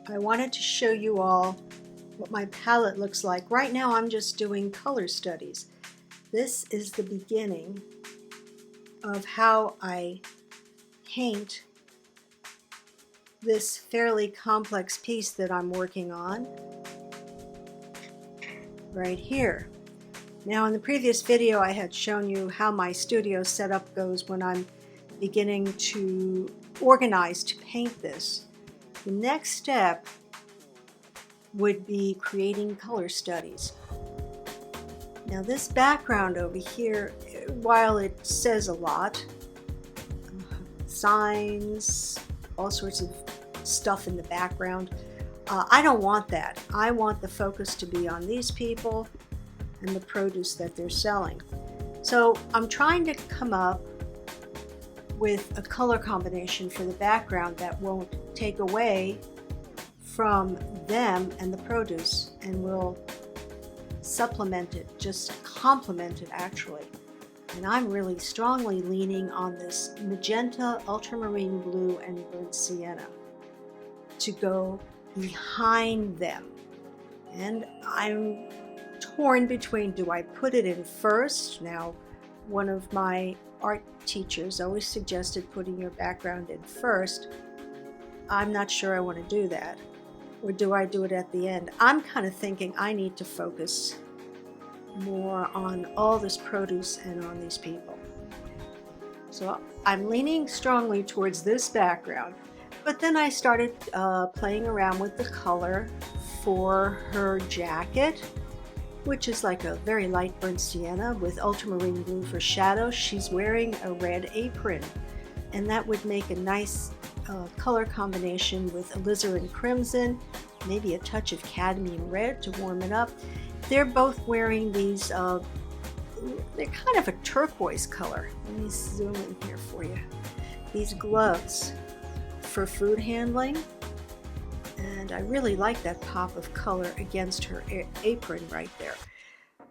I wanted to show you all what my palette looks like. Right now I'm just doing color studies. This is the beginning of how I paint this fairly complex piece that I'm working on right here. Now in the previous video I had shown you how my studio setup goes when I'm beginning to organize to paint this. The next step would be creating color studies. Now this background over here, while it says a lot, signs, all sorts of stuff in the background, I don't want that. I want the focus to be on these people and the produce that they're selling. So I'm trying to come up with a color combination for the background that won't take away from them and the produce and will supplement it, just complement it actually. And I'm really strongly leaning on this magenta, ultramarine blue, and burnt sienna to go behind them. And I'm torn between, do I put it in first? Now, one of my art teachers always suggested putting your background in first. I'm not sure I want to do that. Or do I do it at the end? I'm kind of thinking I need to focus more on all this produce and on these people. So I'm leaning strongly towards this background, but then I started playing around with the color for her jacket, which is like a very light burnt sienna with ultramarine blue for shadow. She's wearing a red apron, and that would make a nice color combination with alizarin crimson, maybe a touch of cadmium red to warm it up. They're both wearing these, they're kind of a turquoise color. Let me zoom in here for you. These gloves for food handling. And I really like that pop of color against her apron right there.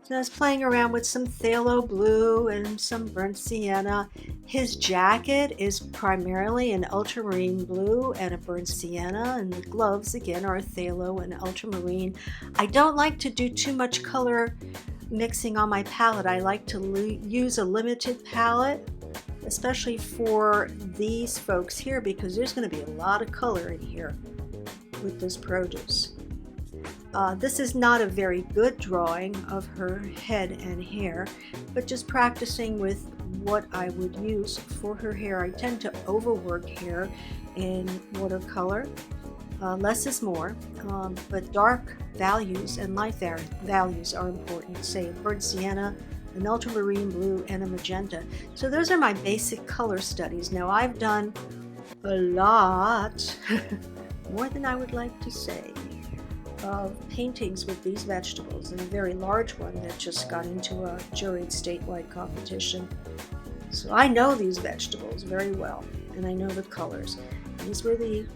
So I was playing around with some phthalo blue and some burnt sienna. His jacket is primarily an ultramarine blue and a burnt sienna, and the gloves again are phthalo and ultramarine. I don't like to do too much color mixing on my palette. I like to use a limited palette, especially for these folks here, because there's going to be a lot of color in here with this produce. This is not a very good drawing of her head and hair, but just practicing with what I would use for her hair. I tend to overwork hair in watercolor. Less is more, but dark values and light values are important. Say burnt sienna, an ultramarine blue, and a magenta. So those are my basic color studies. Now I've done a lot, more than I would like to say, of paintings with these vegetables, and a very large one that just got into a juried statewide competition. So I know these vegetables very well, and I know the colors. These were the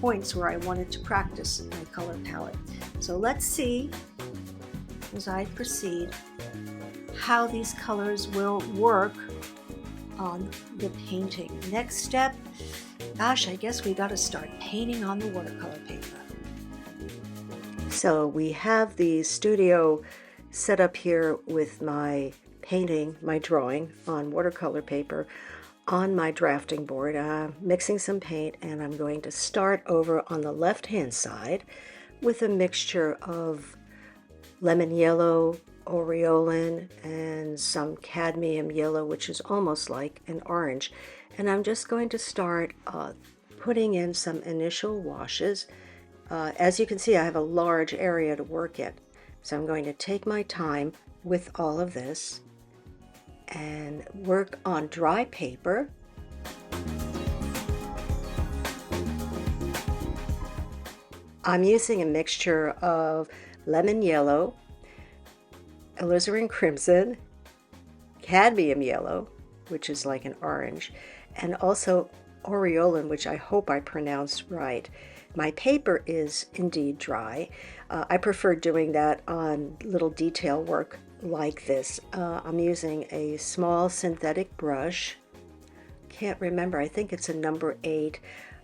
points where I wanted to practice my color palette. So let's see, as I proceed, how these colors will work on the painting. Next step, gosh, I guess we got to start painting on the watercolor paper. So we have the studio set up here with my painting, my drawing on watercolor paper on my drafting board. Mixing some paint, and I'm going to start over on the left hand side with a mixture of lemon yellow, aureolin, and some cadmium yellow, which is almost like an orange. And I'm just going to start putting in some initial washes. As you can see, I have a large area to work in, so I'm going to take my time with all of this and work on dry paper. I'm using a mixture of lemon yellow, alizarin crimson, cadmium yellow, which is like an orange, and also aureolin, which I hope I pronounced right. My paper is indeed dry. I prefer doing that on little detail work like this. I'm using a small synthetic brush. Can't remember, I think it's a number 8.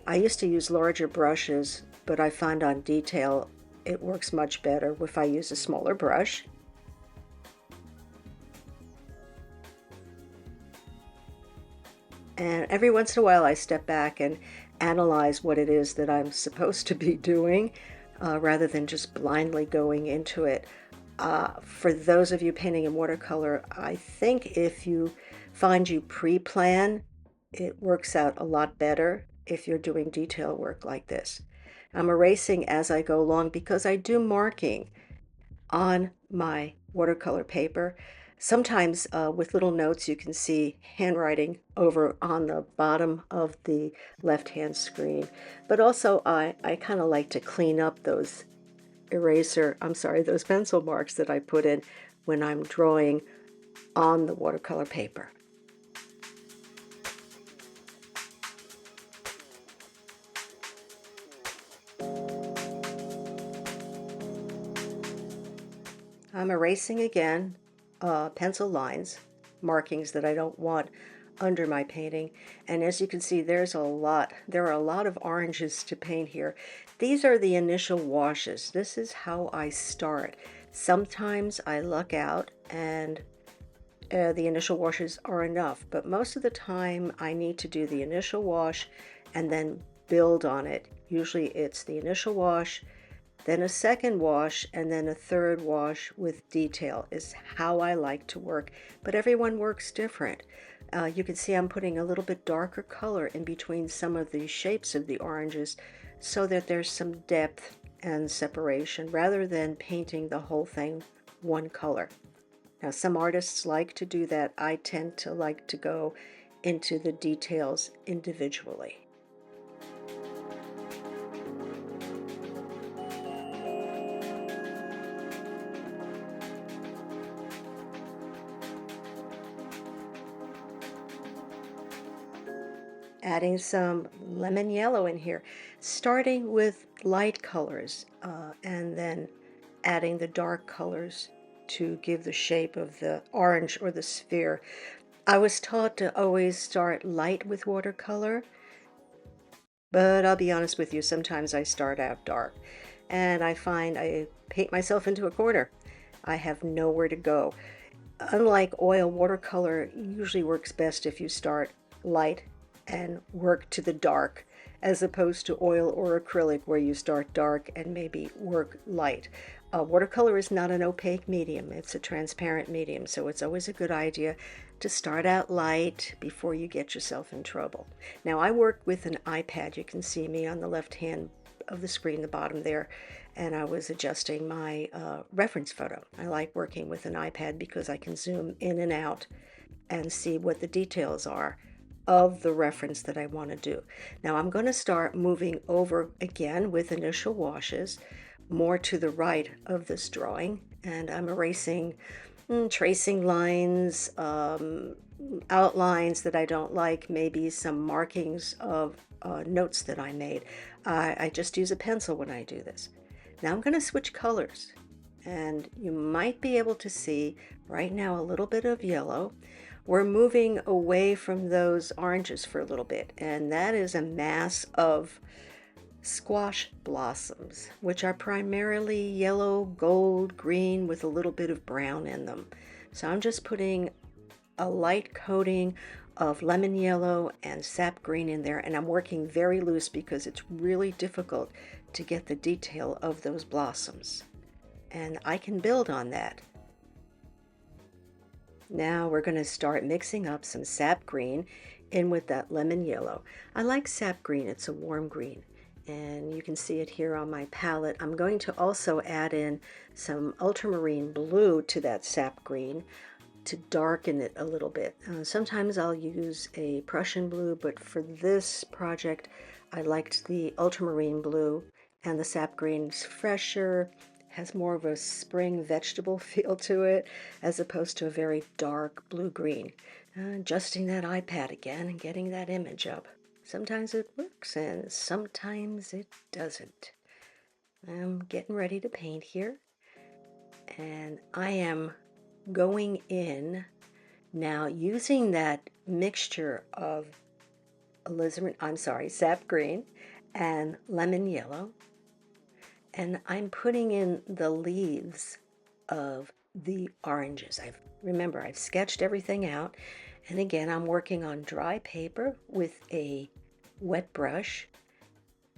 I used to use larger brushes, but I find on detail it works much better if I use a smaller brush. And every once in a while I step back and analyze what it is that I'm supposed to be doing, rather than just blindly going into it. For those of you painting in watercolor, I think if you find you pre-plan, it works out a lot better if you're doing detail work like this. I'm erasing as I go along because I do marking on my watercolor paper. Sometimes with little notes you can see handwriting over on the bottom of the left-hand screen. But also I kind of like to clean up those those pencil marks that I put in when I'm drawing on the watercolor paper. I'm erasing again pencil lines, markings that I don't want under my painting. And as you can see, there are a lot of oranges to paint here. These are the initial washes. This is how I start. Sometimes I luck out and the initial washes are enough, but most of the time I need to do the initial wash and then build on it. Usually it's the initial wash, then a second wash, and then a third wash with detail is how I like to work, but everyone works different. You can see I'm putting a little bit darker color in between some of the shapes of the oranges so that there's some depth and separation rather than painting the whole thing one color. Now, some artists like to do that. I tend to like to go into the details individually. Adding some lemon yellow in here, starting with light colors and then adding the dark colors to give the shape of the orange or the sphere. I was taught to always start light with watercolor, but I'll be honest with you, sometimes I start out dark and I find I paint myself into a corner. I have nowhere to go. Unlike oil, watercolor usually works best if you start light and work to the dark, as opposed to oil or acrylic where you start dark and maybe work light. Watercolor is not an opaque medium, it's a transparent medium, so it's always a good idea to start out light before you get yourself in trouble. Now, I work with an iPad. You can see me on the left hand of the screen, the bottom there, and I was adjusting my reference photo. I like working with an iPad because I can zoom in and out and see what the details are of the reference that I want to do. Now I'm going to start moving over again with initial washes more to the right of this drawing, and I'm erasing tracing lines, outlines that I don't like, maybe some markings of notes that I made. I just use a pencil when I do this. Now I'm going to switch colors, and you might be able to see right now a little bit of yellow. We're moving away from those oranges for a little bit, and that is a mass of squash blossoms, which are primarily yellow, gold, green with a little bit of brown in them. So I'm just putting a light coating of lemon yellow and sap green in there, and I'm working very loose because it's really difficult to get the detail of those blossoms. And I can build on that. Now we're going to start mixing up some sap green in with that lemon yellow. I like sap green, it's a warm green, and you can see it here on my palette. I'm going to also add in some ultramarine blue to that sap green to darken it a little bit. Sometimes I'll use a Prussian blue, but for this project I liked the ultramarine blue, and the sap green's fresher, has more of a spring vegetable feel to it as opposed to a very dark blue-green. Adjusting that iPad again and getting that image up. Sometimes it works and sometimes it doesn't. I'm getting ready to paint here, and I am going in now using that mixture of sap green and lemon yellow. And I'm putting in the leaves of the oranges. Remember, I've sketched everything out. And again, I'm working on dry paper with a wet brush.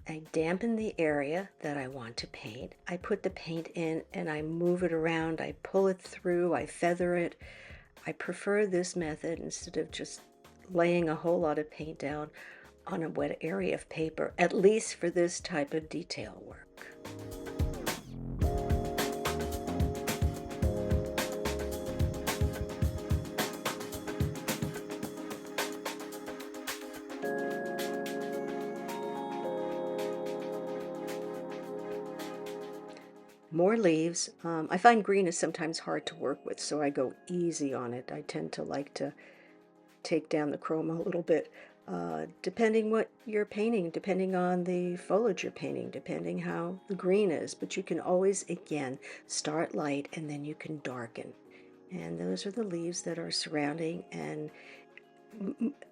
I dampen the area that I want to paint. I put the paint in and I move it around. I pull it through, I feather it. I prefer this method instead of just laying a whole lot of paint down on a wet area of paper, at least for this type of detail work. More leaves. I find green is sometimes hard to work with, so I go easy on it. I tend to like to take down the chroma a little bit, depending what you're painting, depending on the foliage you're painting, depending how the green is. But you can always, again, start light and then you can darken. And those are the leaves that are surrounding and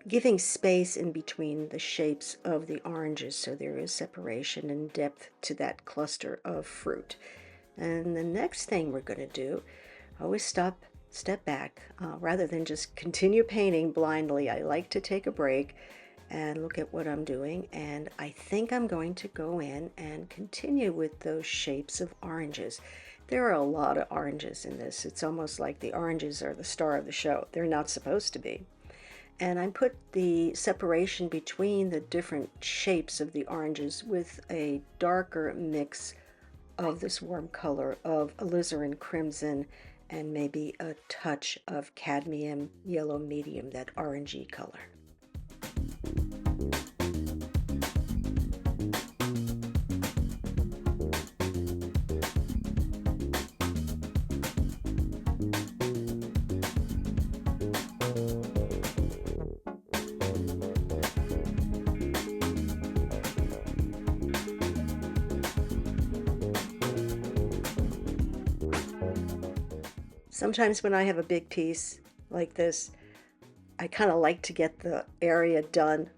giving space in between the shapes of the oranges so there is separation and depth to that cluster of fruit. And the next thing we're going to do, always step back, rather than just continue painting blindly. I like to take a break and look at what I'm doing, and I think I'm going to go in and continue with those shapes of oranges. There are a lot of oranges in this. It's almost like the oranges are the star of the show. They're not supposed to be. And I put the separation between the different shapes of the oranges with a darker mix of this warm color of alizarin crimson and maybe a touch of cadmium yellow medium, that orangey color. Sometimes when I have a big piece like this, I kind of like to get the area done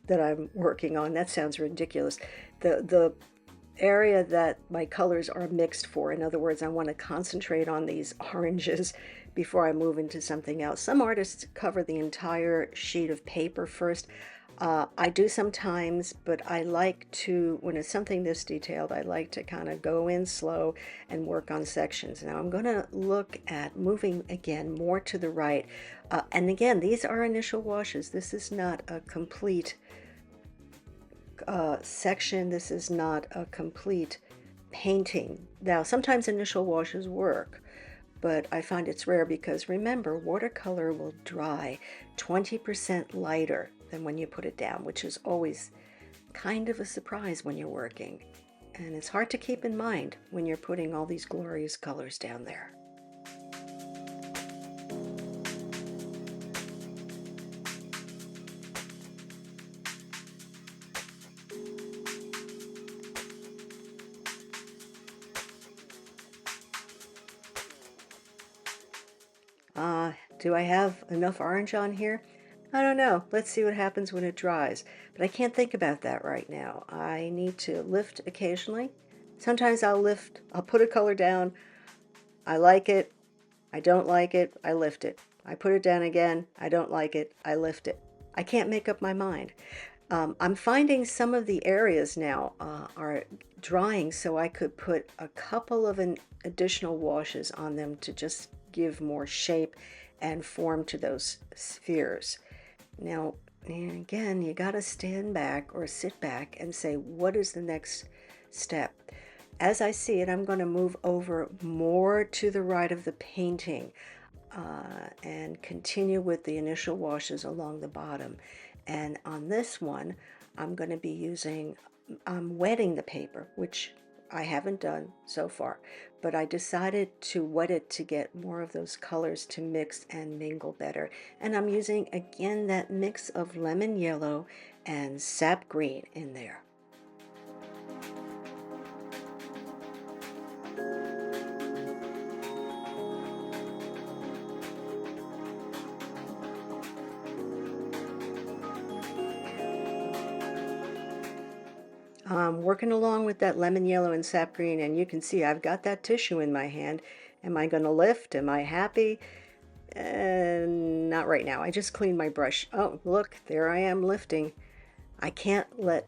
that I'm working on. That sounds ridiculous. The area that my colors are mixed for. In other words, I want to concentrate on these oranges before I move into something else. Some artists cover the entire sheet of paper first. I do sometimes, but I like to, when it's something this detailed, I like to kind of go in slow and work on sections. Now I'm going to look at moving again more to the right. And again, these are initial washes. This is not a complete section. This is not a complete painting. Now, sometimes initial washes work, but I find it's rare because remember, watercolor will dry 20% lighter than when you put it down, which is always kind of a surprise when you're working. And it's hard to keep in mind when you're putting all these glorious colors down there. Do I have enough orange on here? I don't know. Let's see what happens when it dries. But I can't think about that right now. I need to lift occasionally. Sometimes I'll put a color down. I like it. I don't like it. I lift it. I put it down again. I don't like it. I lift it. I can't make up my mind. I'm finding some of the areas now are drying, so I could put a couple of additional washes on them to just give more shape and form to those spheres. Now, again, you got to stand back or sit back and say, what is the next step? As I see it, I'm going to move over more to the right of the painting and continue with the initial washes along the bottom. And on this one, I'm going to be wetting the paper, which I haven't done so far, but I decided to wet it to get more of those colors to mix and mingle better. And I'm using, again, that mix of lemon yellow and sap green in there. Working along with that lemon yellow and sap green, and you can see I've got that tissue in my hand. Am I going to lift? Am I happy? Not right now. I just cleaned my brush. Oh, look, there I am lifting. I can't let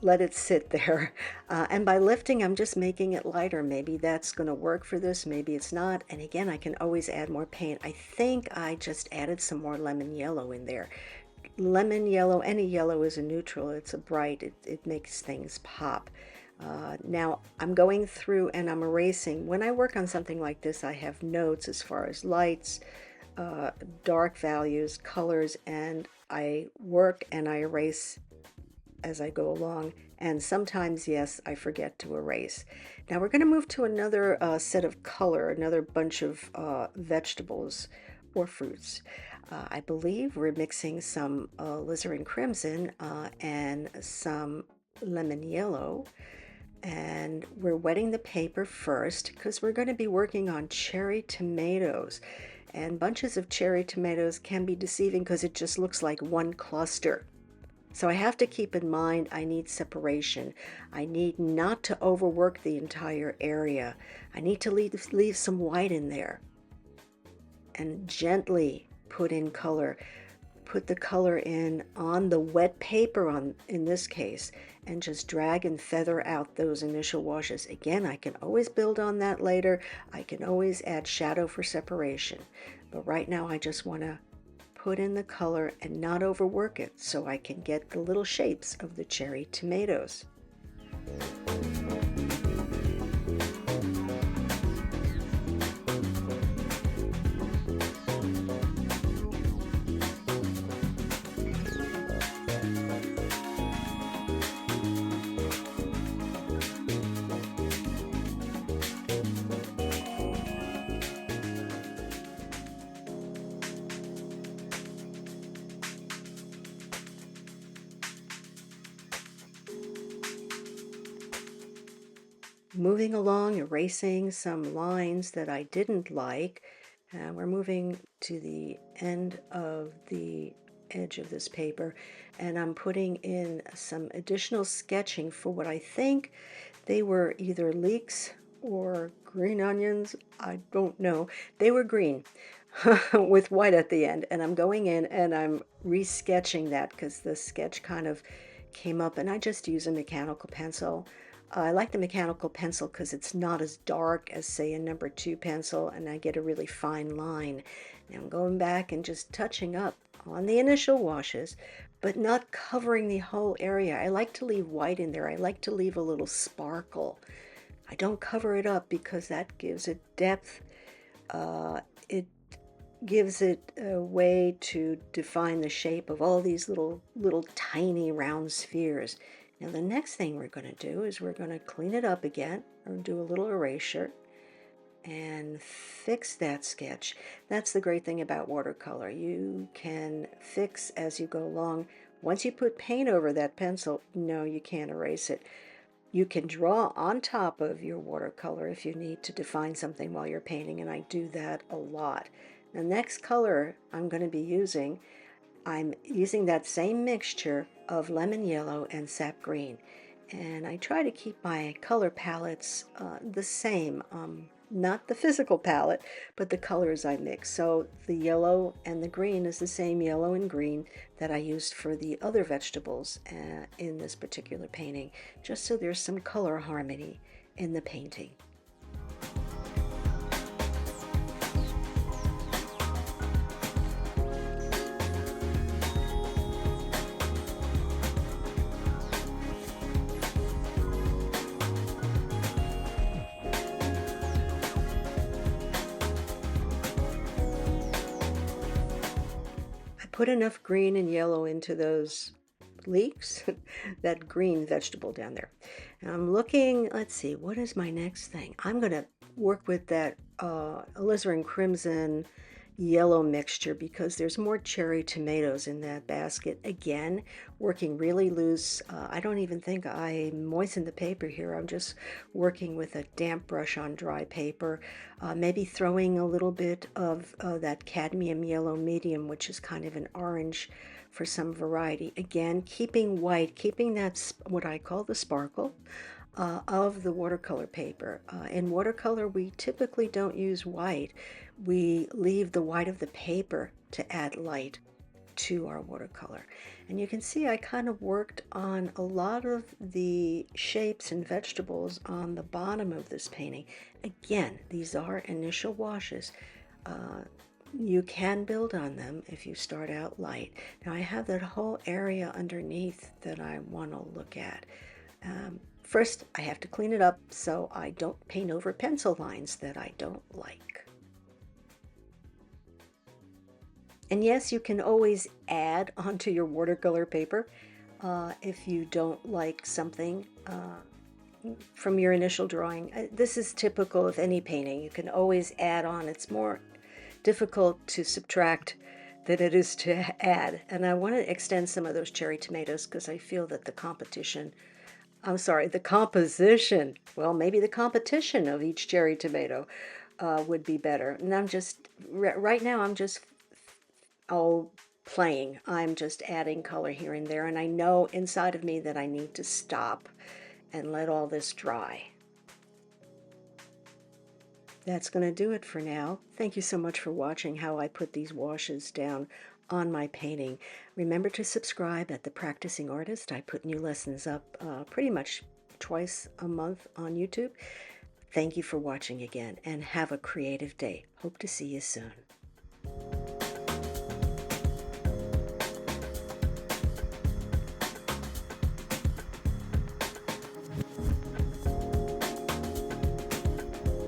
it sit there. And by lifting, I'm just making it lighter. Maybe that's going to work for this. Maybe it's not. And again, I can always add more paint. I think I just added some more lemon yellow in there. Lemon yellow, any yellow is a neutral. It's a bright. It makes things pop. Now I'm going through and I'm erasing. When I work on something like this, I have notes as far as lights, uh, dark values, colors, and I work and I erase as I go along. And sometimes, yes, I forget to erase. Now we're going to move to another set of color, another bunch of vegetables or fruits. I believe we're mixing some alizarin crimson and some lemon yellow, and we're wetting the paper first because we're going to be working on cherry tomatoes. And bunches of cherry tomatoes can be deceiving because it just looks like one cluster. So I have to keep in mind I need separation. I need not to overwork the entire area. I need to leave some white in there and gently put in color. Put the color in on the wet paper in this case, and just drag and feather out those initial washes. Again, I can always build on that later. I can always add shadow for separation. But right now I just want to put in the color and not overwork it so I can get the little shapes of the cherry tomatoes. Moving along, erasing some lines that I didn't like. We're moving to the end of the edge of this paper, and I'm putting in some additional sketching for what I think they were either leeks or green onions. I don't know. They were green with white at the end, and I'm going in and I'm resketching that because the sketch kind of came up, and I just use a mechanical pencil. I like the mechanical pencil because it's not as dark as, say, a number 2 pencil, and I get a really fine line. Now I'm going back and just touching up on the initial washes, but not covering the whole area. I like to leave white in there. I like to leave a little sparkle. I don't cover it up because that gives it depth. It gives it a way to define the shape of all these little tiny round spheres. Now the next thing we're going to do is we're going to clean it up again, or do a little erasure and fix that sketch. That's the great thing about watercolor. You can fix as you go along. Once you put paint over that pencil, no, you can't erase it. You can draw on top of your watercolor if you need to define something while you're painting, and I do that a lot. The next color I'm going to be using, I'm using that same mixture of lemon yellow and sap green, and I try to keep my color palettes the same, not the physical palette, but the colors I mix. So the yellow and the green is the same yellow and green that I used for the other vegetables in this particular painting, just so there's some color harmony in the painting. Put enough green and yellow into those leeks, that green vegetable down there. And I'm looking, let's see, what is my next thing? I'm going to work with that alizarin crimson yellow mixture because there's more cherry tomatoes in that basket. Again, working really loose. I don't even think I moistened the paper here. I'm just working with a damp brush on dry paper. Maybe throwing a little bit of that cadmium yellow medium, which is kind of an orange for some variety. Again, keeping white, keeping that what I call the sparkle of the watercolor paper. In watercolor, we typically don't use white. We leave the white of the paper to add light to our watercolor. And you can see I kind of worked on a lot of the shapes and vegetables on the bottom of this painting. Again, these are initial washes. You can build on them if you start out light. Now I have that whole area underneath that I want to look at. First, I have to clean it up so I don't paint over pencil lines that I don't like. And yes, you can always add onto your watercolor paper if you don't like something from your initial drawing. This is typical of any painting. You can always add on. It's more difficult to subtract than it is to add. And I want to extend some of those cherry tomatoes because I feel that the composition, well, maybe the competition of each cherry tomato would be better. And I'm just, right now, I'm just playing. I'm just adding color here and there. And I know inside of me that I need to stop and let all this dry. That's going to do it for now. Thank you so much for watching how I put these washes down on my painting. Remember to subscribe at The Practicing Artist. I put new lessons up pretty much twice a month on YouTube. Thank you for watching again, and have a creative day. Hope to see you soon.